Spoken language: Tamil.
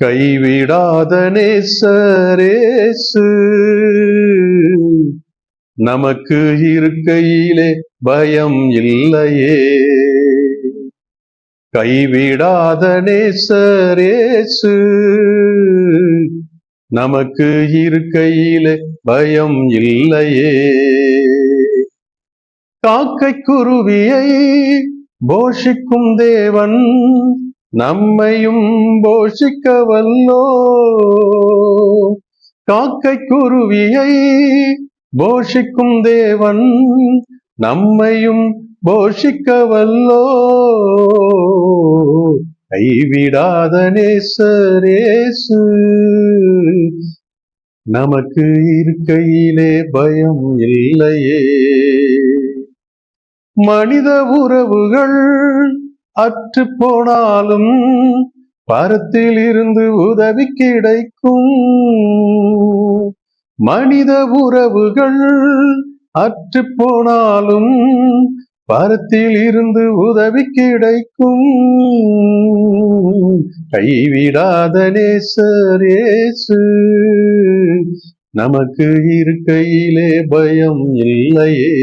கைவிடாத நேசரேசு நமக்கு இருக்கையிலே பயம் இல்லையே. கைவிடாத நேசரேசு நமக்கு இருக்கையிலே பயம் இல்லையே. காக்கை குருவியை போஷிக்கும் தேவன் நம்மையும் போஷிக்க வல்லோ. காக்கை குருவியை போஷிக்கும் தேவன் நம்மையும் போஷிக்க வல்லோ. கைவிடாத நேசரேசு நமக்கு இருக்கையிலே பயம் இல்லையே. மனித உறவுகள் அற்று போனாலும் பரத்தில் இருந்து உதவி கிடைக்கும். மனித உறவுகள் அற்று போனாலும் பரத்தில் இருந்து உதவி கிடைக்கும். கைவிடாத நேசரேசு நமக்கு இருக்கையிலே பயம் இல்லையே.